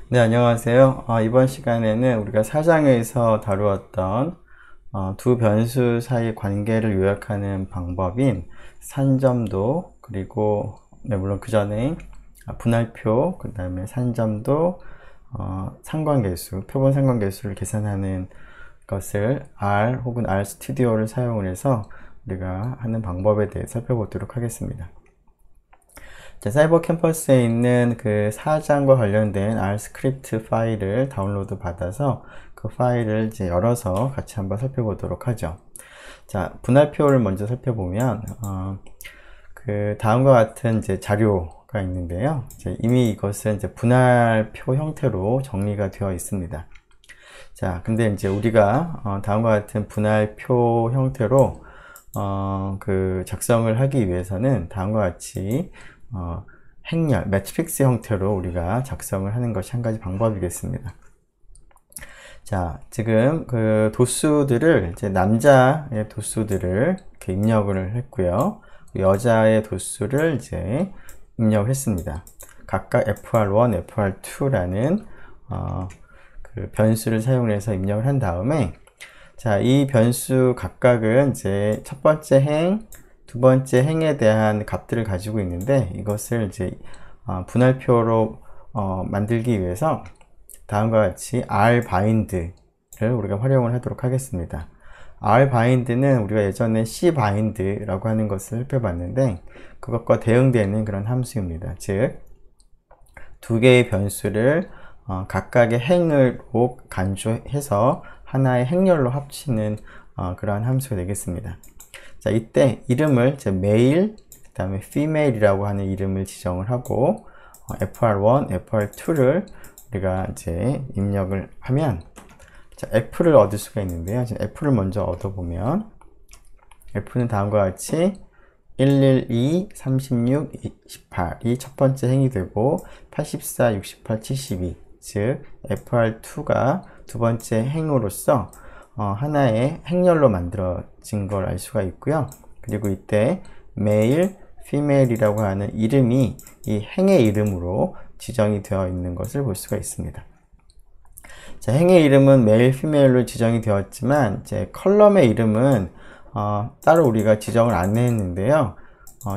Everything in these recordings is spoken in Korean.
네, 안녕하세요. 이번 시간에는 우리가 4장에서 다루었던 두 변수 사이 관계를 요약하는 방법인 산점도, 그리고 네, 물론 그 전에 분할표, 그 다음에 산점도, 상관계수, 표본 상관계수를 계산하는 것을 R 혹은 R 스튜디오를 사용을 해서 우리가 하는 방법에 대해 살펴보도록 하겠습니다. 사이버 캠퍼스에 있는 그 사장과 관련된 R 스크립트 파일을 다운로드 받아서 그 파일을 이제 열어서 같이 한번 살펴보도록 하죠. 자, 분할표를 먼저 살펴보면, 그 다음과 같은 이제 자료가 있는데요. 이미 이것은 이제 분할표 형태로 정리가 되어 있습니다. 자, 근데 이제 우리가 다음과 같은 분할표 형태로 그 작성을 하기 위해서는 다음과 같이 행렬, 매트릭스 형태로 우리가 작성을 하는 것이 한 가지 방법이겠습니다. 자, 지금 그 도수들을, 이제 남자의 도수들을 이렇게 입력을 했고요. 여자의 도수를 이제 입력을 했습니다. 각각 fr1, fr2라는 그 변수를 사용해서 입력을 한 다음에, 자, 이 변수 각각은 이제 첫 번째 행, 두 번째 행에 대한 값들을 가지고 있는데, 이것을 이제 분할표로 만들기 위해서 다음과 같이 rbind를 우리가 활용을 하도록 하겠습니다. rbind는 우리가 예전에 cbind라고 하는 것을 살펴봤는데, 그것과 대응되는 그런 함수입니다. 즉, 두 개의 변수를 각각의 행으로 간주해서 하나의 행렬로 합치는 그러한 함수가 되겠습니다. 자, 이때 이름을 이제 male, 그 다음에 female이라고 하는 이름을 지정을 하고 fr1, fr2를 우리가 이제 입력을 하면, 자, f를 얻을 수가 있는데요. 지금 f를 먼저 얻어보면 f는 다음과 같이 112, 36, 28이 첫 번째 행이 되고 84, 68, 72, 즉 fr2가 두 번째 행으로서 하나의 행렬로 만들어진 걸 알 수가 있고요. 그리고 이때 male, female이라고 하는 이름이 이 행의 이름으로 지정이 되어 있는 것을 볼 수가 있습니다. 자, 행의 이름은 male, female로 지정이 되었지만 이제 컬럼의 이름은 따로 우리가 지정을 안 했는데요.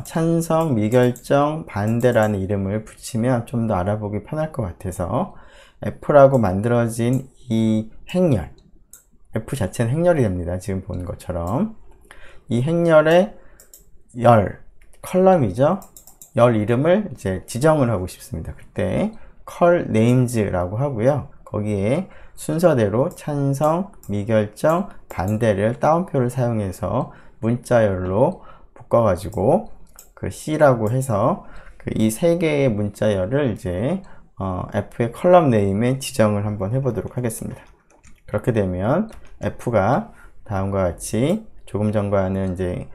찬성, 미결정, 반대라는 이름을 붙이면 좀 더 알아보기 편할 것 같아서 F라고 만들어진 이 행렬, F 자체는 행렬이 됩니다. 지금 보는 것처럼 이 행렬의 열, 컬럼이죠. 열 이름을 이제 지정을 하고 싶습니다. 그때 call names라고 하고요. 거기에 순서대로 찬성, 미결정, 반대를 따옴표를 사용해서 문자열로 묶어가지고 그 C라고 해서 그 이 세 개의 문자열을 이제 F의 컬럼 네임에 지정을 한번 해보도록 하겠습니다. 그렇게 되면 F가 다음과 같이 조금 전과는 이제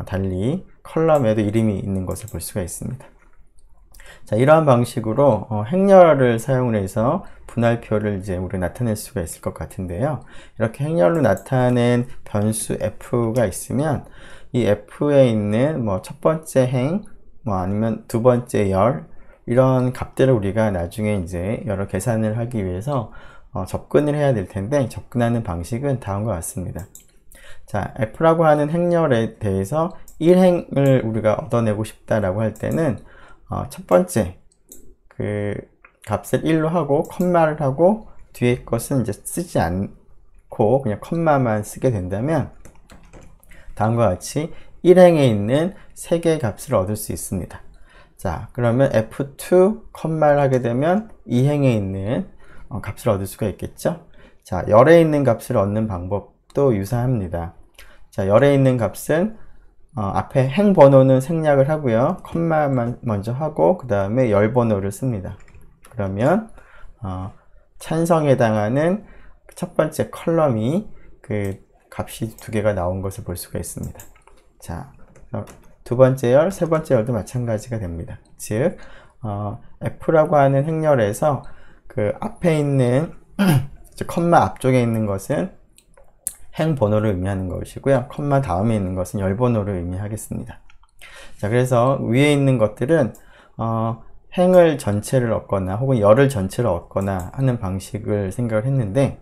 달리 컬럼에도 이름이 있는 것을 볼 수가 있습니다. 자, 이러한 방식으로 행렬을 사용해서 분할표를 이제 우리 나타낼 수가 있을 것 같은데요. 이렇게 행렬로 나타낸 변수 f가 있으면 이 f에 있는 뭐 첫 번째 행, 뭐 아니면 두 번째 열, 이런 값들을 우리가 나중에 이제 여러 계산을 하기 위해서 접근을 해야 될 텐데, 접근하는 방식은 다음과 같습니다. 자, f라고 하는 행렬에 대해서 1행을 우리가 얻어내고 싶다라고 할 때는 첫 번째 그 값을 1로 하고 컴마를 하고 뒤에 것은 이제 쓰지 않고 그냥 컴마만 쓰게 된다면 다음과 같이 1행에 있는 3개의 값을 얻을 수 있습니다. 자, 그러면 f2 컴마를 하게 되면 2행에 있는 값을 얻을 수가 있겠죠. 자, 열에 있는 값을 얻는 방법도 유사합니다. 자, 열에 있는 값은 앞에 행 번호는 생략을 하고요. 컴마만 먼저 하고 그 다음에 열 번호를 씁니다. 그러면 찬성에 해당하는 첫 번째 컬럼이 그 값이 두 개가 나온 것을 볼 수가 있습니다. 자, 두 번째 열, 세 번째 열도 마찬가지가 됩니다. 즉 F라고 하는 행렬에서 그 앞에 있는 컴마 앞쪽에 있는 것은 행 번호를 의미하는 것이고요. 컴마 다음에 있는 것은 열 번호를 의미하겠습니다. 자, 그래서 위에 있는 것들은 행을 전체를 얻거나 혹은 열을 전체를 얻거나 하는 방식을 생각을 했는데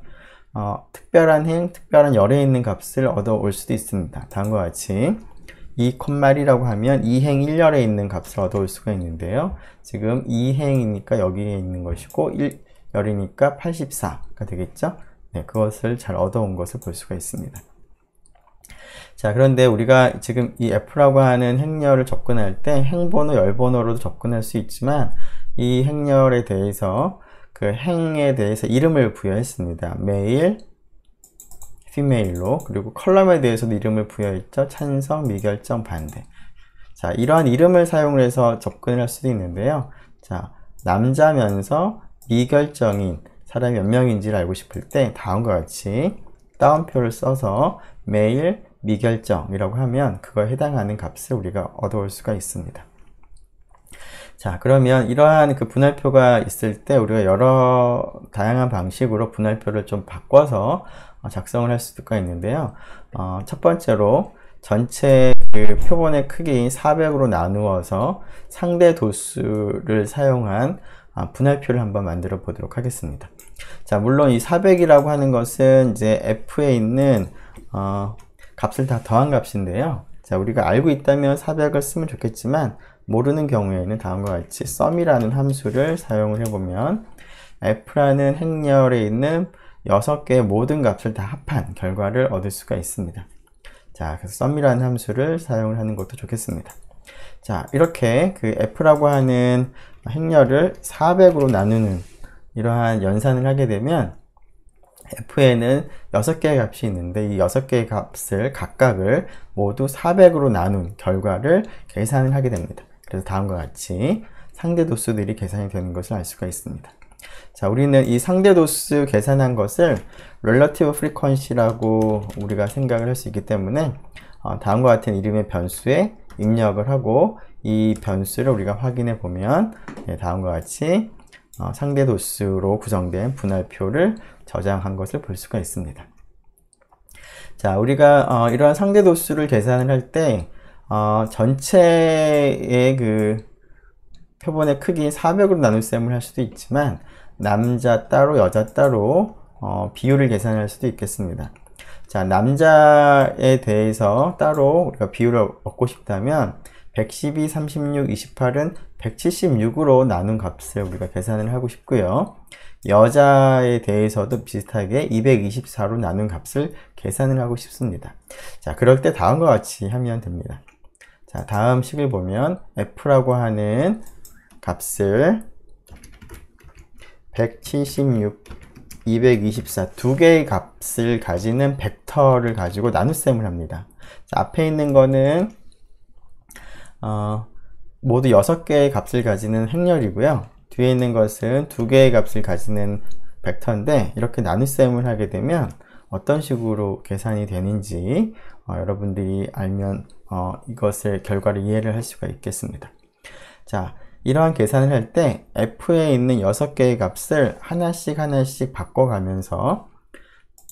특별한 행, 특별한 열에 있는 값을 얻어올 수도 있습니다. 다음과 같이 2,1이라고 하면 2행 1열에 있는 값을 얻어올 수가 있는데요. 지금 2행이니까 여기에 있는 것이고 1열이니까 84가 되겠죠. 네, 그것을 잘 얻어온 것을 볼 수가 있습니다. 자, 그런데 우리가 지금 이 f라고 하는 행렬을 접근할 때 행번호, 열번호로도 접근할 수 있지만 이 행렬에 대해서 그 행에 대해서 이름을 부여했습니다. 메일, 피메일로. 그리고 컬럼에 대해서도 이름을 부여했죠. 찬성, 미결정, 반대. 자, 이러한 이름을 사용을 해서 접근을 할 수도 있는데요. 자, 남자면서 미결정인 사람이 몇 명인지를 알고 싶을 때 다음과 같이 따옴표를 써서 메일, 미결정이라고 하면 그거에 해당하는 값을 우리가 얻어올 수가 있습니다. 자, 그러면 이러한 그 분할표가 있을 때 우리가 여러 다양한 방식으로 분할표를 좀 바꿔서 작성을 할 수가 있는데요. 첫 번째로 전체 그 표본의 크기인 400으로 나누어서 상대 도수를 사용한 분할표를 한번 만들어 보도록 하겠습니다. 자, 물론 이 400이라고 하는 것은 이제 f에 있는 값을 다 더한 값인데요. 자, 우리가 알고 있다면 400을 쓰면 좋겠지만 모르는 경우에는 다음과 같이 sum이라는 함수를 사용을 해보면 f라는 행렬에 있는 6개의 모든 값을 다 합한 결과를 얻을 수가 있습니다. 자, 그래서 sum이라는 함수를 사용을 하는 것도 좋겠습니다. 자, 이렇게 그 f라고 하는 행렬을 400으로 나누는 이러한 연산을 하게 되면 f에는 6개의 값이 있는데 이 6개의 값을 각각을 모두 400으로 나눈 결과를 계산을 하게 됩니다. 그래서 다음과 같이 상대 도수들이 계산이 되는 것을 알 수가 있습니다. 자, 우리는 이 상대 도수 계산한 것을 relative frequency라고 우리가 생각을 할 수 있기 때문에 다음과 같은 이름의 변수에 입력을 하고 이 변수를 우리가 확인해 보면 다음과 같이 상대 도수로 구성된 분할표를 저장한 것을 볼 수가 있습니다. 자, 우리가 이러한 상대 도수를 계산을 할 때 전체의 그 표본의 크기인 400으로 나눌 셈을 할 수도 있지만 남자 따로 여자 따로 비율을 계산할 수도 있겠습니다. 자, 남자에 대해서 따로 우리가 비율을 얻고 싶다면 112, 36, 28은 176으로 나눈 값을 우리가 계산을 하고 싶고요. 여자에 대해서도 비슷하게 224로 나눈 값을 계산을 하고 싶습니다. 자, 그럴 때 다음과 같이 하면 됩니다. 자, 다음 식을 보면 f라고 하는 값을 176, 224 두 개의 값을 가지는 벡터를 가지고 나눗셈을 합니다. 자, 앞에 있는 거는 모두 6개의 값을 가지는 행렬이고요. 뒤에 있는 것은 2개의 값을 가지는 벡터인데 이렇게 나눗셈을 하게 되면 어떤 식으로 계산이 되는지 여러분들이 알면 이것의 결과를 이해를 할 수가 있겠습니다. 자, 이러한 계산을 할 때 f에 있는 6개의 값을 하나씩 바꿔가면서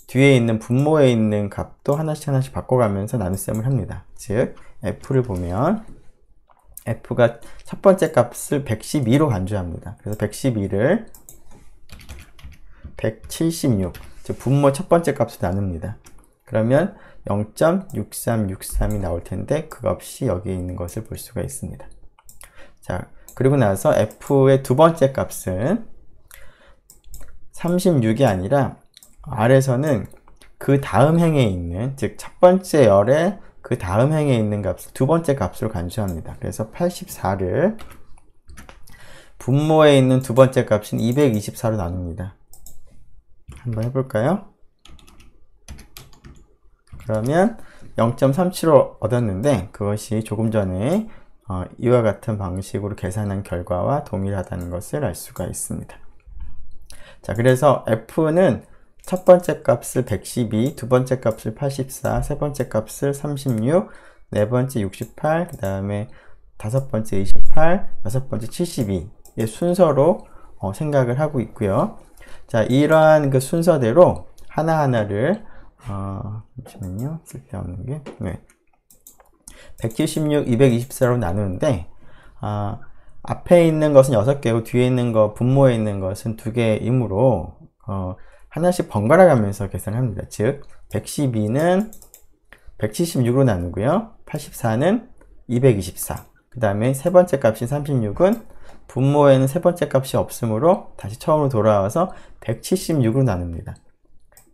뒤에 있는 분모에 있는 값도 하나씩 바꿔가면서 나눗셈을 합니다. 즉 f를 보면 f가 첫 번째 값을 112로 간주합니다. 그래서 112를 176, 즉 분모 첫 번째 값을 나눕니다. 그러면 0.6363이 나올 텐데 그 값이 여기에 있는 것을 볼 수가 있습니다. 자, 그리고 나서 f의 두 번째 값은 36이 아니라 R에서는 그 다음 행에 있는, 즉 첫 번째 열의 그 다음 행에 있는 값을 두 번째 값으로 간주합니다. 그래서 84를 분모에 있는 두 번째 값인 224로 나눕니다. 한번 해볼까요? 그러면 0.37로 얻었는데 그것이 조금 전에 이와 같은 방식으로 계산한 결과와 동일하다는 것을 알 수가 있습니다. 자, 그래서 f는 첫 번째 값을 112, 두 번째 값을 84, 세 번째 값을 36, 네 번째 68, 그 다음에 다섯 번째 28, 여섯 번째 72의 순서로 생각을 하고 있고요. 자, 이러한 그 순서대로 하나하나를 잠시만요. 쓸데없는 게 176, 224로 나누는데 앞에 있는 것은 6개고 뒤에 있는 거, 분모에 있는 것은 2개이므로 하나씩 번갈아 가면서 계산합니다. 즉 112는 176으로 나누고요. 84는 224. 그 다음에 세 번째 값인 36은 분모에는 세 번째 값이 없으므로 다시 처음으로 돌아와서 176으로 나눕니다.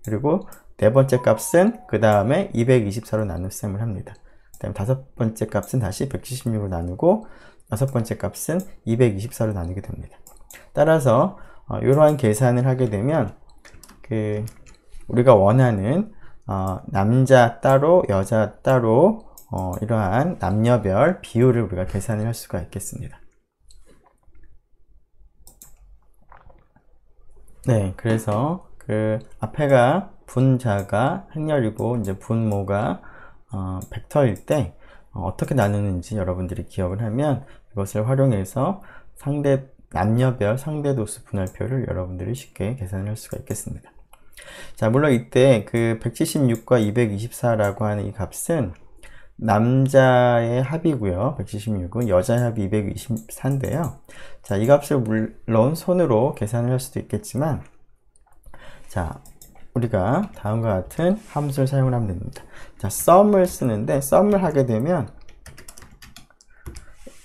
그리고 네 번째 값은 그 다음에 224로 나눗셈을 합니다. 그 다음에 다섯 번째 값은 다시 176으로 나누고 여섯 번째 값은 224로 나누게 됩니다. 따라서 이러한 계산을 하게 되면 우리가 원하는 남자 따로 여자 따로 이러한 남녀별 비율을 우리가 계산을 할 수가 있겠습니다. 네, 그래서 앞에가 분자가 행렬이고 이제 분모가 벡터일 때 어떻게 나누는지 여러분들이 기억을 하면 이것을 활용해서 남녀별 상대도수 분할표를 여러분들이 쉽게 계산을 할 수가 있겠습니다. 자, 물론 이때 176과 224라고 하는 이 값은 남자의 합이고요. 176은 여자의 합이 224인데요. 자, 이 값을 물론 손으로 계산을 할 수도 있겠지만, 자, 우리가 다음과 같은 함수를 사용을 하면 됩니다. 자, sum을 쓰는데, sum을 하게 되면,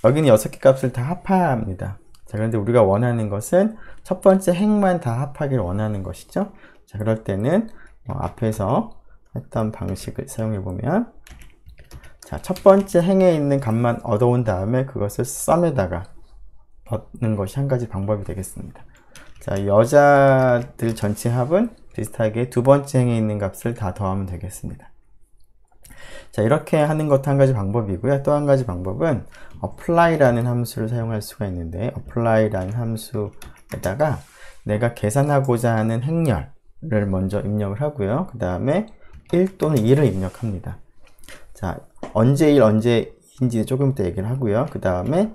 여기는 6개 값을 다 합합니다. 자, 그런데 우리가 원하는 것은 첫 번째 행만 다 합하기를 원하는 것이죠. 자, 그럴 때는 앞에서 했던 방식을 사용해 보면, 자, 첫 번째 행에 있는 값만 얻어온 다음에 그것을 sum에다가 넣는 것이 한 가지 방법이 되겠습니다. 자, 여자들 전체 합은 비슷하게 두 번째 행에 있는 값을 다 더하면 되겠습니다. 자, 이렇게 하는 것도 한 가지 방법이고요. 또 한 가지 방법은 apply라는 함수를 사용할 수가 있는데, apply라는 함수에다가 내가 계산하고자 하는 행렬을 먼저 입력을 하고요. 그 다음에 1 또는 2를 입력합니다. 자, 언제 1, 언제 2인지 조금 이따 얘기를 하고요. 그 다음에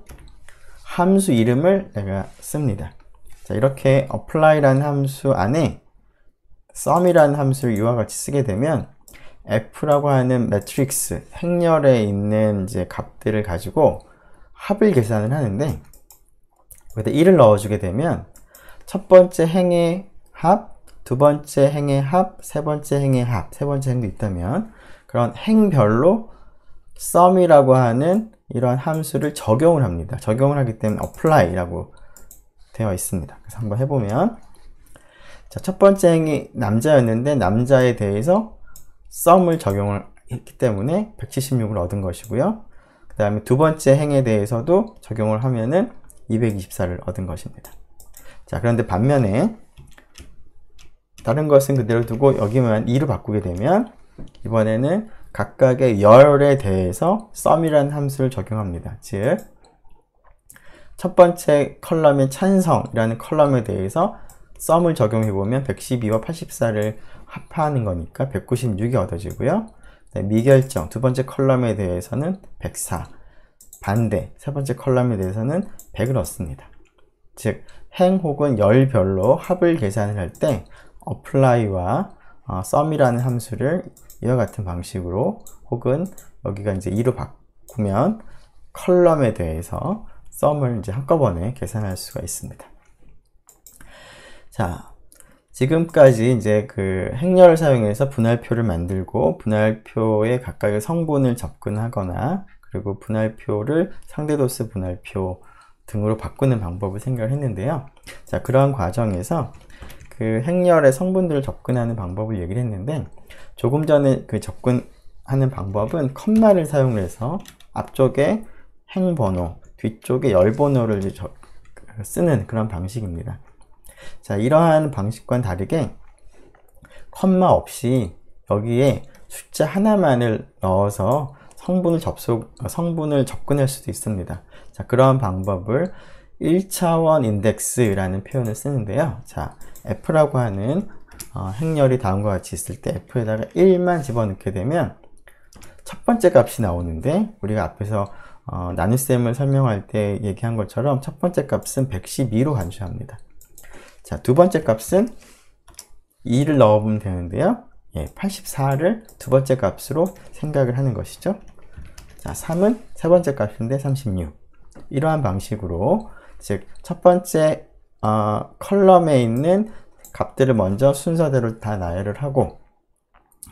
함수 이름을 내가 씁니다. 자, 이렇게 apply라는 함수 안에 sum이라는 함수를 이와 같이 쓰게 되면 f라고 하는 매트릭스, 행렬에 있는 이제 값들을 가지고 합을 계산을 하는데, 여기다 1을 넣어주게 되면 첫 번째 행의 합, 두 번째 행의 합, 세 번째 행의 합, 세 번째 행도 있다면 그런 행별로 sum이라고 하는 이러한 함수를 적용을 합니다. 적용을 하기 때문에 apply라고 되어 있습니다. 그래서 한번 해보면, 자, 첫 번째 행이 남자였는데 남자에 대해서 sum을 적용을 했기 때문에 176을 얻은 것이고요. 그 다음에 두 번째 행에 대해서도 적용을 하면은 224를 얻은 것입니다. 자, 그런데 반면에 다른 것은 그대로 두고 여기만 2로 바꾸게 되면 이번에는 각각의 열에 대해서 sum이라는 함수를 적용합니다. 즉, 첫 번째 컬럼인 찬성이라는 컬럼에 대해서 sum을 적용해보면 112와 84를 합하는 거니까 196이 얻어지고요. 미결정, 두 번째 컬럼에 대해서는 104, 반대, 세 번째 컬럼에 대해서는 100을 얻습니다. 즉, 행 혹은 열별로 합을 계산을 할 때 apply와 sum이라는 함수를 이와 같은 방식으로, 혹은 여기가 이제 2로 바꾸면 컬럼에 대해서 sum을 이제 한꺼번에 계산할 수가 있습니다. 자, 지금까지 이제 행렬을 사용해서 분할표를 만들고 분할표의 각각의 성분을 접근하거나 그리고 분할표를 상대도수 분할표 등으로 바꾸는 방법을 생각을 했는데요. 자, 그러한 과정에서 행렬의 성분들을 접근하는 방법을 얘기를 했는데, 조금 전에 접근하는 방법은 컴마를 사용해서 앞쪽에 행번호, 뒤쪽에 열번호를 쓰는 그런 방식입니다. 자, 이러한 방식과는 다르게 컴마 없이 여기에 숫자 하나만을 넣어서 성분을 접근할 수도 있습니다. 자, 그러한 방법을 1차원 인덱스라는 표현을 쓰는데요. 자, f라고 하는 행렬이 다음과 같이 있을 때 f에다가 1만 집어넣게 되면 첫 번째 값이 나오는데, 우리가 앞에서 나눗셈을 설명할 때 얘기한 것처럼 첫 번째 값은 112로 간주합니다. 자, 두 번째 값은 2를 넣어보면 되는데요. 84를 두 번째 값으로 생각을 하는 것이죠. 자, 3은 세 번째 값인데 36. 이러한 방식으로, 즉 첫 번째 컬럼에 있는 값들을 먼저 순서대로 다 나열을 하고,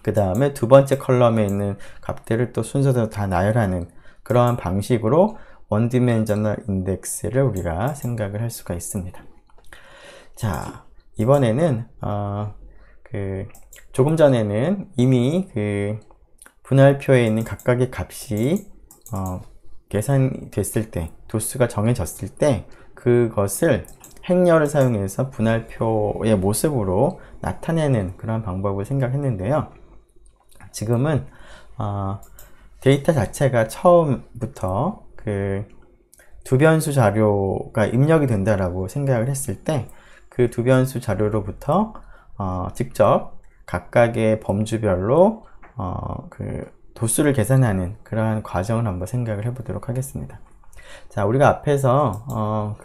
그 다음에 두 번째 컬럼에 있는 값들을 또 순서대로 다 나열하는 그러한 방식으로 원디멘셔널 인덱스를 우리가 생각을 할 수가 있습니다. 자, 이번에는 조금 전에는 이미 분할표에 있는 각각의 값이 계산됐을 때, 도수가 정해졌을 때 그것을 행렬을 사용해서 분할표의 모습으로 나타내는 그런 방법을 생각했는데요. 지금은 데이터 자체가 처음부터 두 변수 자료가 입력이 된다라고 생각을 했을 때, 그 두 변수 자료로부터 직접 각각의 범주별로 도수를 계산하는 그러한 과정을 한번 생각을 해보도록 하겠습니다. 자, 우리가 앞에서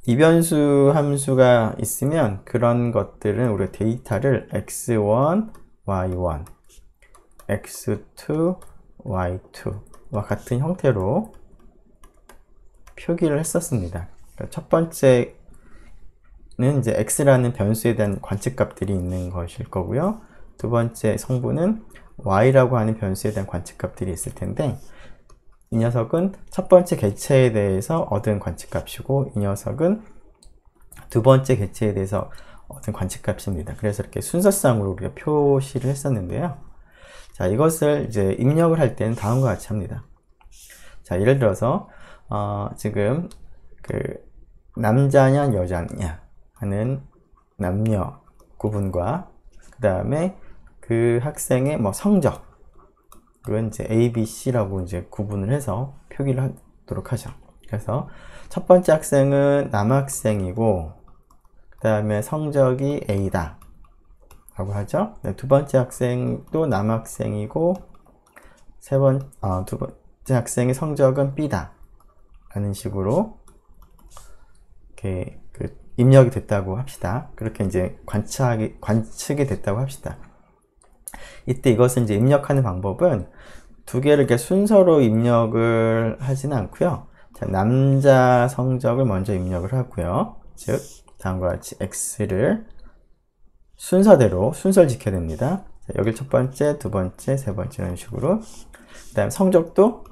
이변수 함수가 있으면 그런 것들은 우리가 데이터를 x1, y1, x2, y2와 같은 형태로 표기를 했었습니다. 그러니까 첫 번째는 이제 x라는 변수에 대한 관측값들이 있는 것일 거고요. 두 번째 성분은 y라고 하는 변수에 대한 관측값들이 있을 텐데, 이 녀석은 첫 번째 객체에 대해서 얻은 관측값이고, 이 녀석은 두 번째 객체에 대해서 얻은 관측값입니다. 그래서 이렇게 순서상으로 우리가 표시를 했었는데요. 자, 이것을 이제 입력을 할 때는 다음과 같이 합니다. 자, 예를 들어서 지금 남자냐 여자냐 하는 남녀 구분과, 그 다음에 그 학생의 성적, 그건 이제 A, B, C라고 이제 구분을 해서 표기를 하도록 하죠. 그래서 첫 번째 학생은 남학생이고, 그 다음에 성적이 A다 라고 하죠. 두 번째 학생도 남학생이고, 두 번째 학생의 성적은 B다 라는 식으로 이렇게 입력이 됐다고 합시다. 그렇게 이제 관측이 됐다고 합시다. 이때 이것을 이제 입력하는 방법은 두 개를 이렇게 순서로 입력을 하지는 않고요. 자, 남자 성적을 먼저 입력을 하고요. 즉, 다음과 같이 x를 순서를 지켜야 됩니다. 자, 여기 첫 번째, 두 번째, 세 번째 이런 식으로. 그 다음 성적도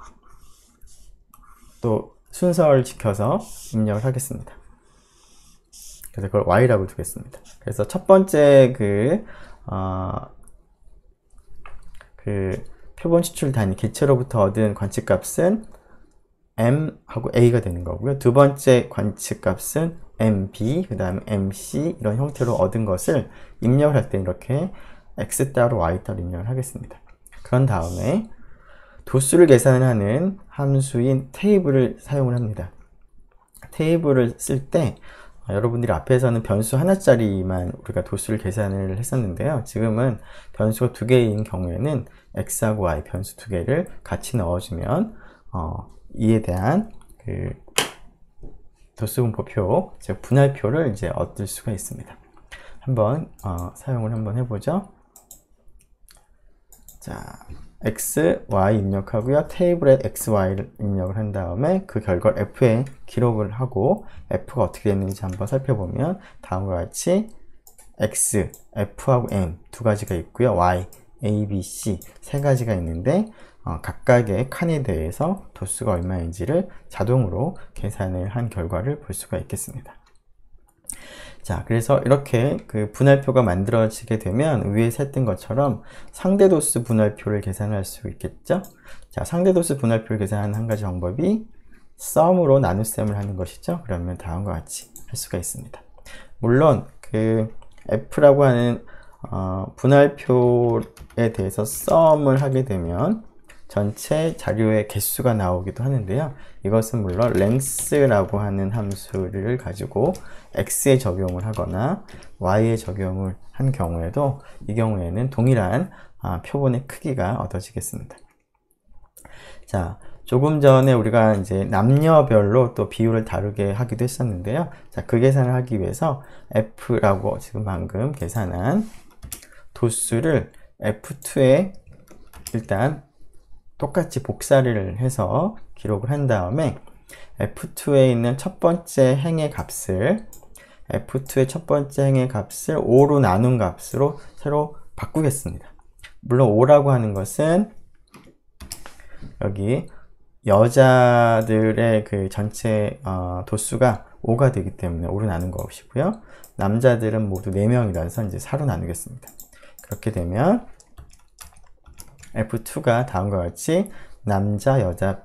또 순서를 지켜서 입력을 하겠습니다. 그래서 그걸 y라고 두겠습니다. 그래서 첫 번째 표본 추출 단위 객체로부터 얻은 관측값은 m하고 a가 되는 거고요. 두 번째 관측값은 mb, 그 다음에 mc 이런 형태로 얻은 것을 입력을 할 때 이렇게 x 따로 y 따로 입력을 하겠습니다. 그런 다음에 도수를 계산하는 함수인 테이블을 사용을 합니다. 테이블을 쓸 때 여러분들이 앞에서는 변수 하나짜리만 우리가 도수를 계산을 했었는데요. 지금은 변수가 두 개인 경우에는 x하고 y 변수 두 개를 같이 넣어주면 이에 대한 도수분포표, 즉 분할표를 이제 얻을 수가 있습니다. 한번 사용을 한번 해보죠. 자, x, y 입력하고요. 테이블에 x, y를 입력을 한 다음에 그 결과를 f에 기록을 하고, f가 어떻게 됐는지 한번 살펴보면 다음과 같이 x, f하고 m 두 가지가 있고요. y, a, b, c 세 가지가 있는데 각각의 칸에 대해서 도수가 얼마인지를 자동으로 계산을 한 결과를 볼 수가 있겠습니다. 자, 그래서 이렇게 분할표가 만들어지게 되면 위에서 했던 것처럼 상대도수 분할표를 계산할 수 있겠죠. 자, 상대도수 분할표를 계산하는 한 가지 방법이 썸으로 나눗셈을 하는 것이죠. 그러면 다음과 같이 할 수가 있습니다. 물론 f라고 하는 분할표에 대해서 썸을 하게 되면 전체 자료의 개수가 나오기도 하는데요. 이것은 물론 length라고 하는 함수를 가지고 x에 적용을 하거나 y에 적용을 한 경우에도 이 경우에는 동일한 표본의 크기가 얻어지겠습니다. 자, 조금 전에 우리가 이제 남녀별로 또 비율을 다르게 하기도 했었는데요. 자, 그 계산을 하기 위해서 f라고 지금 방금 계산한 도수를 f2에 일단 똑같이 복사를 해서 기록을 한 다음에 F2에 있는 첫 번째 행의 값을 F2의 첫 번째 행의 값을 5로 나눈 값으로 새로 바꾸겠습니다. 물론 5라고 하는 것은 여기 여자들의 그 전체 도수가 5가 되기 때문에 5로 나눈 것이고요. 남자들은 모두 4명이라서 이제 4로 나누겠습니다. 그렇게 되면 F2가 다음과 같이 남자, 여자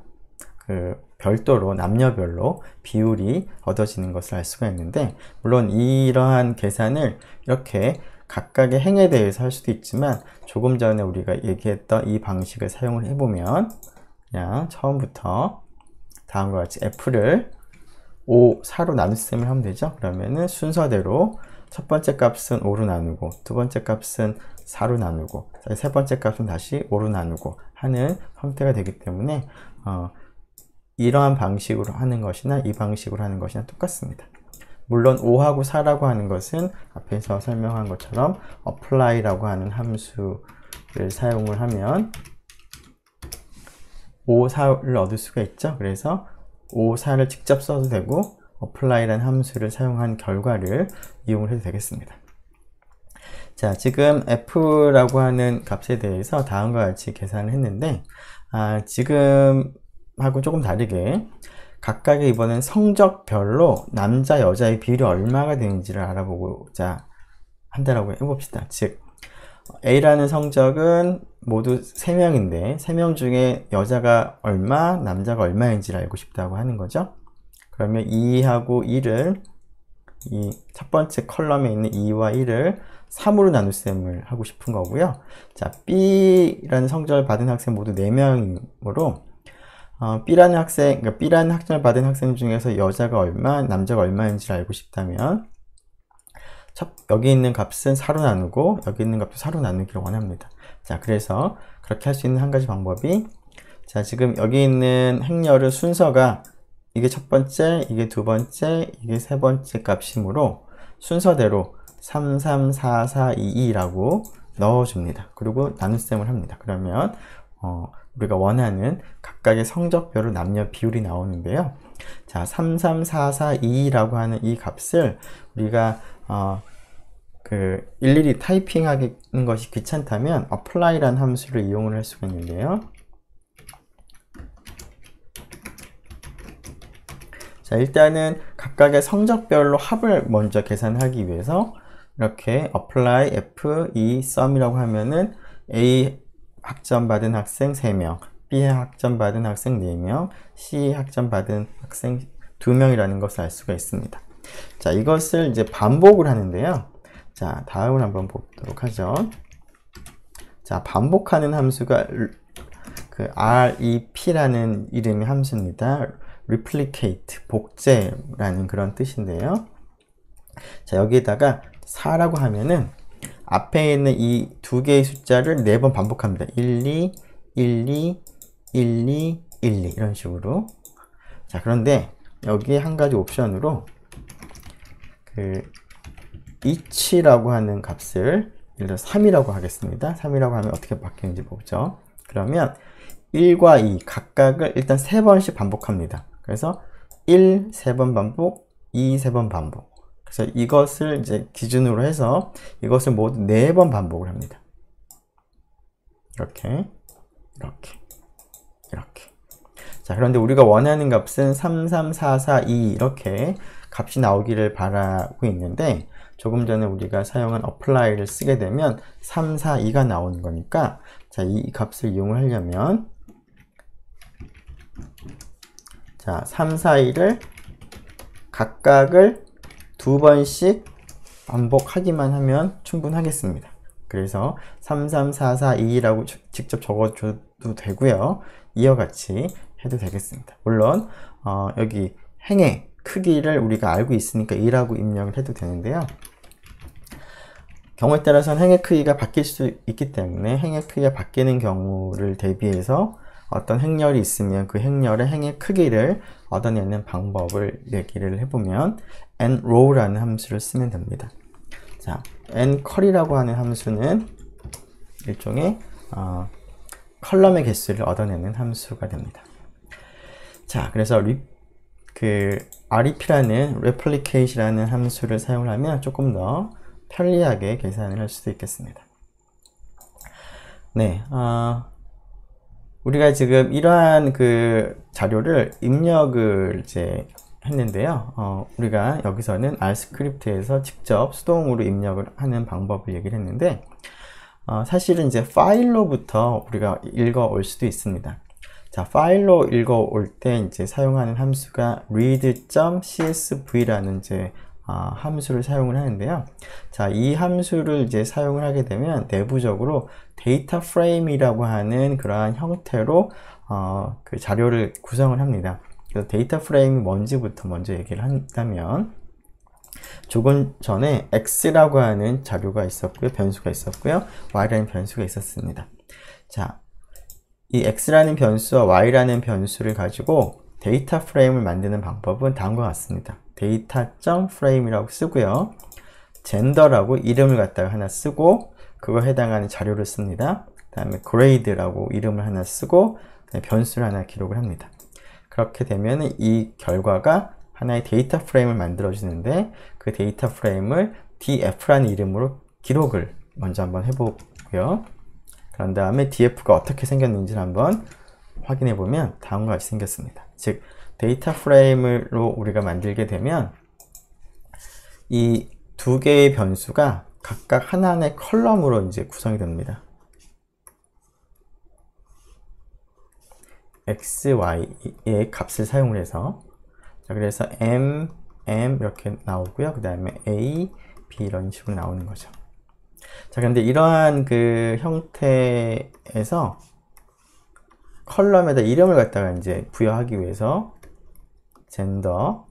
별도로 남녀별로 비율이 얻어지는 것을 알 수가 있는데, 물론 이러한 계산을 이렇게 각각의 행에 대해서 할 수도 있지만 조금 전에 우리가 얘기했던 이 방식을 사용을 해보면 그냥 처음부터 다음과 같이 F를 5, 4로 나눗셈을 하면 되죠. 그러면은 순서대로 첫 번째 값은 5로 나누고, 두 번째 값은 4로 나누고, 세 번째 값은 다시 5로 나누고 하는 형태가 되기 때문에 이러한 방식으로 하는 것이나 이 방식으로 하는 것이나 똑같습니다. 물론 5하고 4라고 하는 것은 앞에서 설명한 것처럼 apply라고 하는 함수를 사용을 하면 5, 4를 얻을 수가 있죠. 그래서 5, 4를 직접 써도 되고 apply라는 함수를 사용한 결과를 이용을 해도 되겠습니다. 자, 지금 f라고 하는 값에 대해서 다음과 같이 계산을 했는데 지금 하고 조금 다르게 각각의 이번엔 성적별로 남자, 여자의 비율이 얼마가 되는지를 알아보고자 한다라고 해봅시다. 즉 A라는 성적은 모두 3명인데 3명 중에 여자가 얼마, 남자가 얼마인지를 알고 싶다고 하는 거죠. 그러면 2하고 1을 이 첫 번째 컬럼에 있는 2와 1을 3으로 나눗셈을 하고 싶은 거고요. 자, B라는 성적을 받은 학생 모두 4명이므로 B라는 학점을 받은 학생 중에서 여자가 얼마, 남자가 얼마인지를 알고 싶다면 여기 있는 값은 4로 나누고 여기 있는 값도 4로 나누기를 원합니다. 자, 그래서 그렇게 할 수 있는 한 가지 방법이, 자, 지금 여기 있는 행렬의 순서가 이게 첫 번째, 이게 두 번째, 이게 세 번째 값이므로 순서대로 3, 3, 4, 4, 2, 2라고 넣어줍니다. 그리고 나눗셈을 합니다. 그러면 우리가 원하는 각각의 성적별로 남녀 비율이 나오는데요. 자, 3, 3, 4, 4, 2, 2라고 하는 이 값을 우리가 일일이 타이핑하는 것이 귀찮다면 apply라는 함수를 이용을 할 수가 있는데요. 자, 일단은 각각의 성적별로 합을 먼저 계산하기 위해서 이렇게 apply f e sum이라고 하면은 A 학점 받은 학생 3명, B 학점 받은 학생 4명, C 학점 받은 학생 2명이라는 것을 알 수가 있습니다. 자, 이것을 이제 반복을 하는데요. 자, 다음을 한번 보도록 하죠. 자, 반복하는 함수가 REP라는 이름의 함수입니다. replicate, 복제라는 그런 뜻인데요. 자, 여기에다가 4라고 하면은 앞에 있는 이 두 개의 숫자를 4번 반복합니다. 1, 2, 1, 2, 1, 2, 1, 2 이런 식으로. 자, 그런데 여기에 한 가지 옵션으로 each라고 하는 값을 예를 들어 3이라고 하겠습니다. 3이라고 하면 어떻게 바뀌는지 보죠. 그러면 1과 2 각각을 일단 3번씩 반복합니다. 그래서 1 3번 반복, 2 3번 반복. 그래서 이것을 이제 기준으로 해서 이것을 모두 4번 반복을 합니다. 이렇게, 이렇게, 이렇게. 자, 그런데 우리가 원하는 값은 3, 3, 4, 4, 2 이렇게 값이 나오기를 바라고 있는데 조금 전에 우리가 사용한 apply를 쓰게 되면 3, 4, 2가 나오는 거니까 자, 이 값을 이용을 하려면 자, 3, 4, 2를 각각을 2번씩 반복하기만 하면 충분하겠습니다. 그래서 3, 3, 4, 4, 2라고 직접 적어줘도 되고요. 이와 같이 해도 되겠습니다. 물론 여기 행의 크기를 우리가 알고 있으니까 2라고 입력을 해도 되는데요. 경우에 따라서는 행의 크기가 바뀔 수 있기 때문에 행의 크기가 바뀌는 경우를 대비해서 어떤 행렬이 있으면 그 행렬의 행의 크기를 얻어내는 방법을 얘기를 해보면 nrow라는 함수를 쓰면 됩니다. 자, ncur이라고 하는 함수는 일종의 컬럼의 개수를 얻어내는 함수가 됩니다. 자, 그래서 rep라는 replicate라는 함수를 사용을 하면 조금 더 편리하게 계산을 할 수도 있겠습니다. 네, 우리가 지금 이러한 그 자료를 입력을 이제 했는데요. 우리가 여기서는 R 스크립트에서 직접 수동으로 입력을 하는 방법을 얘기를 했는데, 사실은 이제 파일로부터 우리가 읽어 올 수도 있습니다. 자, 파일로 읽어 올 때 이제 사용하는 함수가 read.csv라는 이제 함수를 사용을 하는데요. 자, 이 함수를 이제 사용을 하게 되면 내부적으로 데이터 프레임이라고 하는 그러한 형태로 그 자료를 구성을 합니다. 그래서 데이터 프레임이 뭔지부터 먼저 얘기를 한다면, 조금 전에 x라고 하는 자료가 있었고요, 변수가 있었고요, y라는 변수가 있었습니다. 자, 이 x라는 변수와 y라는 변수를 가지고 데이터 프레임을 만드는 방법은 다음과 같습니다. data.frame이라고 쓰고요, gender라고 이름을 갖다가 하나 쓰고 그거 해당하는 자료를 씁니다. 그 다음에 grade라고 이름을 하나 쓰고 변수를 하나 기록을 합니다. 그렇게 되면 이 결과가 하나의 데이터 프레임을 만들어 주는데, 그 데이터 프레임을 df라는 이름으로 기록을 먼저 한번 해보고요. 그런 다음에 df가 어떻게 생겼는지를 한번 확인해 보면 다음과 같이 생겼습니다. 즉, 데이터 프레임으로 우리가 만들게 되면 이 두 개의 변수가 각각 하나의 컬럼으로 이제 구성이 됩니다. x, y의 값을 사용을 해서, 자, 그래서 m 이렇게 나오고요. 그 다음에 a, b 이런 식으로 나오는 거죠. 자, 그런데 이러한 그 형태에서 컬럼에다 이름을 갖다가 이제 부여하기 위해서 gender,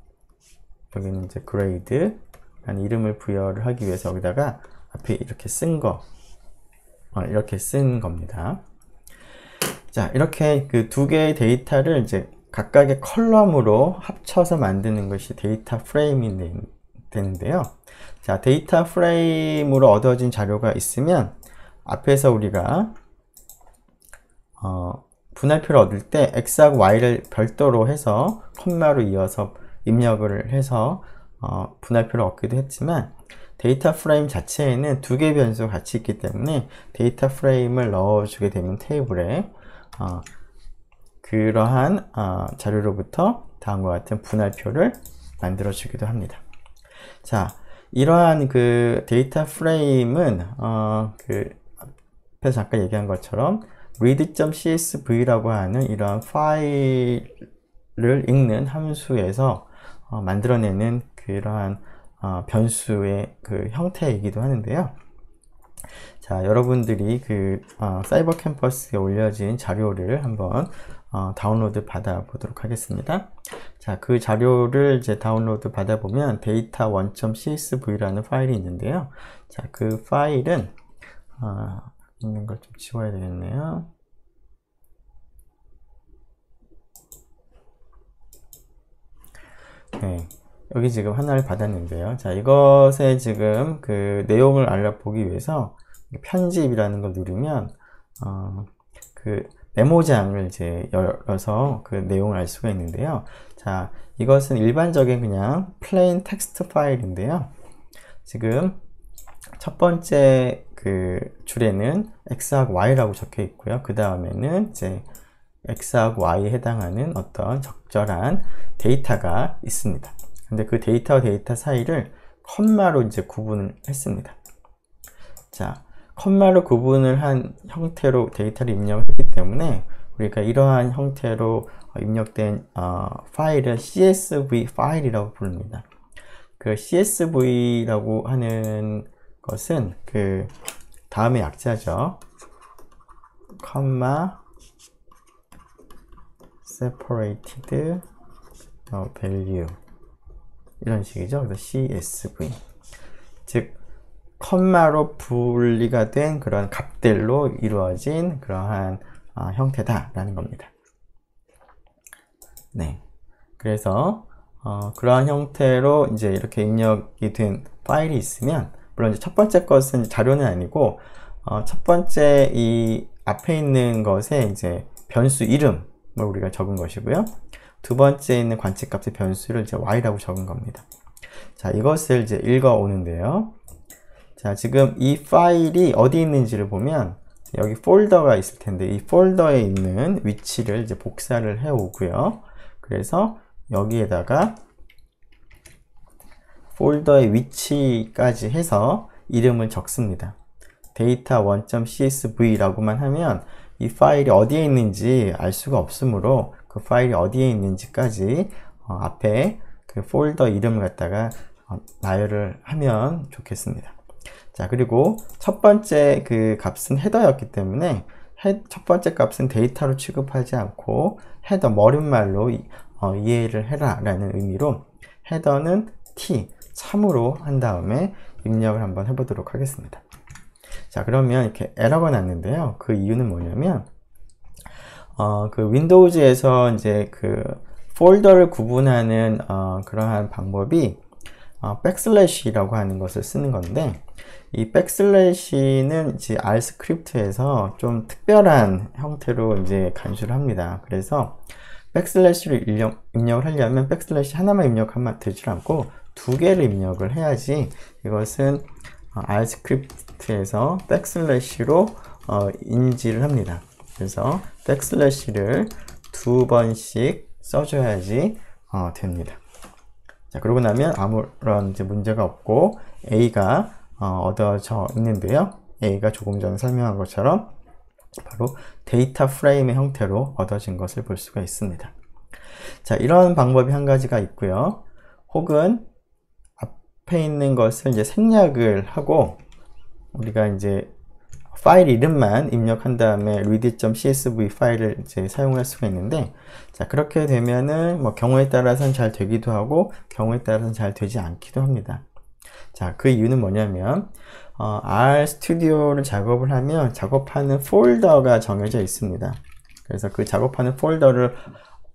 여기는 이제 grade 라는 이름을 부여를 하기 위해서 여기다가 앞에 이렇게 쓴 거, 이렇게 쓴 겁니다. 자, 이렇게 그 두 개의 데이터를 이제 각각의 컬럼으로 합쳐서 만드는 것이 데이터 프레임이 되는데요. 자, 데이터 프레임으로 얻어진 자료가 있으면 앞에서 우리가 분할표를 얻을 때 x하고 y를 별도로 해서 콤마로 이어서 입력을 해서 분할표를 얻기도 했지만, 데이터 프레임 자체에는 두 개의 변수가 같이 있기 때문에 데이터 프레임을 넣어주게 되면 테이블에 그러한 자료로부터 다음과 같은 분할표를 만들어 주기도 합니다. 자, 이러한 그 데이터 프레임은 그 앞에서 잠깐 얘기한 것처럼 read.csv라고 하는 이러한 파일을 읽는 함수에서 만들어내는 그러한 변수의 그 형태이기도 하는데요. 자, 여러분들이 그 사이버 캠퍼스에 올려진 자료를 한번 다운로드 받아 보도록 하겠습니다. 자, 그 자료를 이제 다운로드 받아 보면 data1.csv라는 파일이 있는데요. 자, 그 파일은 있는 걸 좀 지워야 되겠네요. 네, 여기 지금 하나를 받았는데요. 자, 이것에 지금 그 내용을 알아보기 위해서 편집이라는 걸 누르면 그 메모장을 이제 열어서 그 내용을 알 수가 있는데요. 자, 이것은 일반적인 그냥 plain 텍스트 파일인데요. 지금 첫 번째 그 줄에는 x하고 y라고 적혀 있고요. 그 다음에는 이제 x하고 y에 해당하는 어떤 적절한 데이터가 있습니다. 근데 그 데이터와 데이터 사이를 컴마로 이제 구분을 했습니다. 자, 컴마로 구분을 한 형태로 데이터를 입력했기 때문에 우리가 이러한 형태로 입력된 파일을 CSV 파일이라고 부릅니다. 그 CSV라고 하는 것은 그 다음의 약자죠. 컴마 separated value 이런 식이죠. 그래서 CSV, 즉 컴마로 분리가 된 그런 값들로 이루어진 그러한 형태다라는 겁니다. 네, 그래서 그러한 형태로 이제 이렇게 입력이 된 파일이 있으면, 물론 이제 첫 번째 것은 자료는 아니고 첫 번째 이 앞에 있는 것에 이제 변수 이름을 우리가 적은 것이고요. 두 번째 있는 관측값의 변수를 이제 y라고 적은 겁니다. 자, 이것을 이제 읽어 오는데요. 자, 지금 이 파일이 어디 있는지를 보면 여기 폴더가 있을 텐데 이 폴더에 있는 위치를 이제 복사를 해 오고요. 그래서 여기에다가 폴더의 위치까지 해서 이름을 적습니다. data1.csv라고만 하면 이 파일이 어디에 있는지 알 수가 없으므로 그 파일이 어디에 있는지까지 앞에 그 폴더 이름을 갖다가 나열을 하면 좋겠습니다. 자, 그리고 첫 번째 그 값은 헤더였기 때문에 첫 번째 값은 데이터로 취급하지 않고 헤더 머릿말로 이해를 해라 라는 의미로 헤더는 t 참으로 한 다음에 입력을 한번 해보도록 하겠습니다. 자, 그러면 이렇게 에러가 났는데요. 그 이유는 뭐냐면 그 윈도우즈에서 이제 그 폴더를 구분하는 그러한 방법이 백슬래시라고 하는 것을 쓰는 건데 이 백슬래시는 이제 R 스크립트에서 좀 특별한 형태로 이제 간주를 합니다. 그래서 백슬래시를 입력을 하려면 백슬래시 하나만 입력하면 되지 않고 두 개를 입력을 해야지 이것은 R 스크립트에서 백슬래시로 인지를 합니다. 그래서 백슬래시를 두 번씩 써줘야지 됩니다. 자, 그러고 나면 아무런 이제 문제가 없고 A가 얻어져 있는데요. A가 조금 전에 설명한 것처럼 바로 데이터 프레임의 형태로 얻어진 것을 볼 수가 있습니다. 자, 이런 방법이 한 가지가 있고요. 혹은 앞에 있는 것을 이제 생략을 하고 우리가 이제 파일 이름만 입력한 다음에 read.csv 파일을 이제 사용할 수가 있는데, 자, 그렇게 되면은 뭐 경우에 따라서는 잘 되기도 하고 경우에 따라서는 잘 되지 않기도 합니다. 자, 그 이유는 뭐냐면 R 스튜디오를 작업을 하면 작업하는 폴더가 정해져 있습니다. 그래서 그 작업하는 폴더를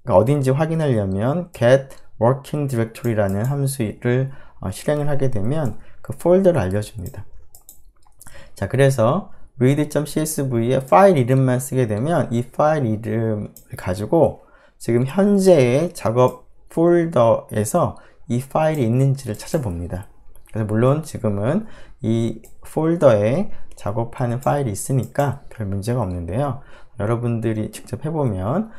어딘지 확인하려면 get working directory라는 함수를 실행을 하게 되면 그 폴더를 알려줍니다. 자, 그래서 read.csv에 파일 이름만 쓰게 되면 이 파일 이름을 가지고 지금 현재의 작업 폴더에서 이 파일이 있는지를 찾아봅니다. 그래서 물론 지금은 이 폴더에 작업하는 파일이 있으니까 별 문제가 없는데요. 여러분들이 직접 해보면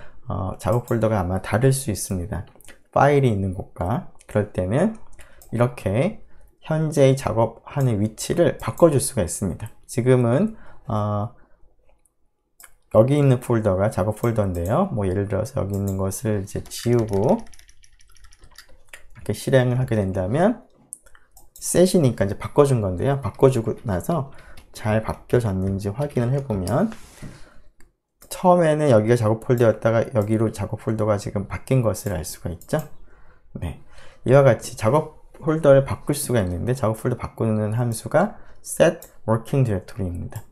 작업 폴더가 아마 다를 수 있습니다. 파일이 있는 곳과. 그럴 때는 이렇게 현재의 작업하는 위치를 바꿔줄 수가 있습니다. 지금은 여기 있는 폴더가 작업 폴더인데요. 뭐 예를 들어서 여기 있는 것을 이제 지우고 이렇게 실행을 하게 된다면 셋이니까 이제 바꿔준 건데요. 바꿔주고 나서 잘 바뀌어졌는지 확인을 해보면 처음에는 여기가 작업 폴더였다가 여기로 작업 폴더가 지금 바뀐 것을 알 수가 있죠. 네, 이와 같이 작업 폴더를 바꿀 수가 있는데 작업 폴더 바꾸는 함수가 set working directory입니다.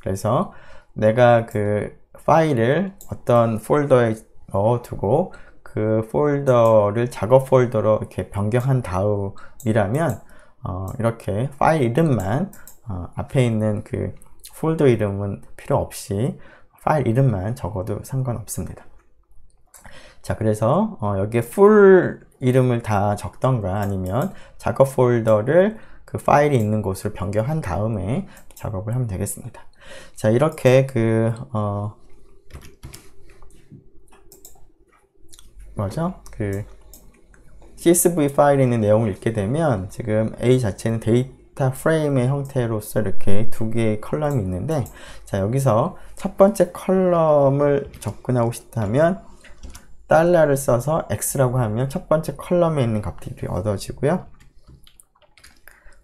그래서 내가 그 파일을 어떤 폴더에 넣어두고 그 폴더를 작업 폴더로 이렇게 변경한 다음이라면 이렇게 파일 이름만 앞에 있는 그 폴더 이름은 필요 없이 파일 이름만 적어도 상관없습니다. 자, 그래서 여기에 풀 이름을 다 적던가 아니면 작업 폴더를 그 파일이 있는 곳으로 변경한 다음에 작업을 하면 되겠습니다. 자, 이렇게 그 CSV 파일에 있는 내용을 읽게 되면 지금 A 자체는 데이터 프레임의 형태로서 이렇게 두 개의 컬럼이 있는데, 자, 여기서 첫 번째 컬럼을 접근하고 싶다면 달러를 써서 X라고 하면 첫 번째 컬럼에 있는 값들이 얻어지고요.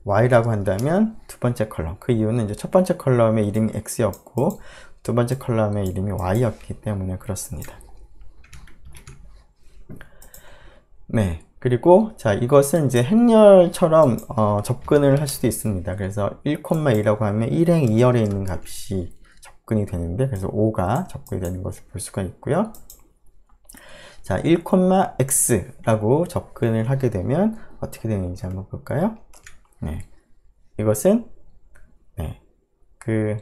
Y라고 한다면 두 번째 컬럼. 그 이유는 이제 첫 번째 컬럼의 이름이 X였고 두 번째 컬럼의 이름이 Y였기 때문에 그렇습니다. 네, 그리고 자, 이것은 이제 행렬처럼 접근을 할 수도 있습니다. 그래서 1,2라고 하면 1행 2열에 있는 값이 접근이 되는데, 그래서 5가 접근이 되는 것을 볼 수가 있고요. 자, 1,x라고 접근을 하게 되면 어떻게 되는지 한번 볼까요? 네, 이것은 네, 그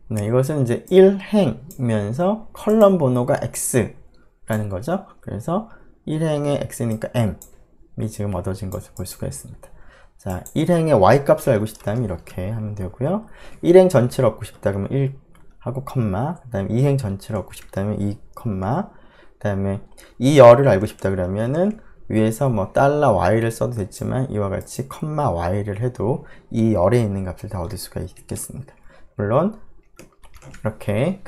네, 이것은 이제 1행이면서 컬럼 번호가 x라는 거죠. 그래서 1행의 x니까 m이 지금 얻어진 것을 볼 수가 있습니다. 자, 1행의 y 값을 알고 싶다면 이렇게 하면 되고요. 1행 전체를 얻고 싶다 그러면 1 하고 컴마, 그 다음에 2행 전체를 얻고 싶다면 2 컴마, 그 다음에 이 열을 알고 싶다 그러면은 위에서 뭐 달러 y를 써도 됐지만 이와 같이 컴마 y를 해도 이 열에 있는 값을 다 얻을 수가 있겠습니다. 물론 이렇게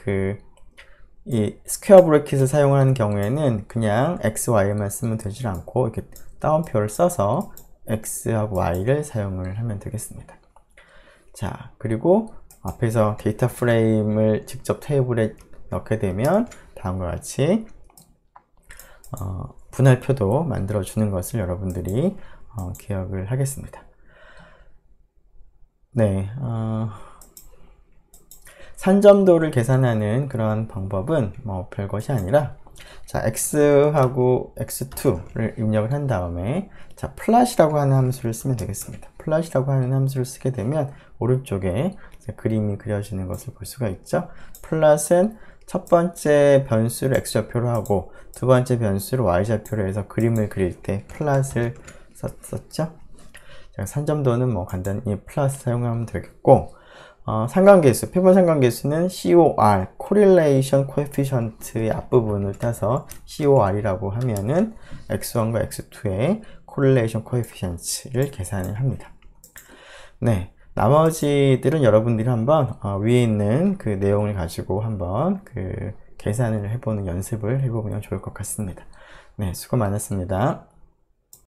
이 스퀘어 브래킷을 사용하는 경우에는 그냥 x, y만 쓰면 되지 않고 이렇게 따옴표를 써서 x하고 y를 사용을 하면 되겠습니다. 자, 그리고 앞에서 데이터 프레임을 직접 테이블에 넣게 되면 다음과 같이 분할표도 만들어 주는 것을 여러분들이 기억을 하겠습니다. 네, 산점도를 계산하는 그런 방법은 뭐 별것이 아니라, 자, x하고 x2를 입력을 한 다음에, 자, 플롯이라고 하는 함수를 쓰면 되겠습니다. 플롯이라고 하는 함수를 쓰게 되면 오른쪽에 그림이 그려지는 것을 볼 수가 있죠. 플롯은 첫 번째 변수를 x좌표로 하고 두 번째 변수를 y좌표로 해서 그림을 그릴 때 플롯을 썼죠. 자, 산점도는 뭐 간단히 플롯 사용하면 되겠고, 상관계수, 표본 상관계수는 COR, Correlation Coefficient의 앞부분을 따서 COR이라고 하면은 x1과 x2의 Correlation Coefficient를 계산을 합니다. 네, 나머지들은 여러분들이 한번 위에 있는 그 내용을 가지고 한번 계산을 해보는 연습을 해보면 좋을 것 같습니다. 네, 수고 많았습니다.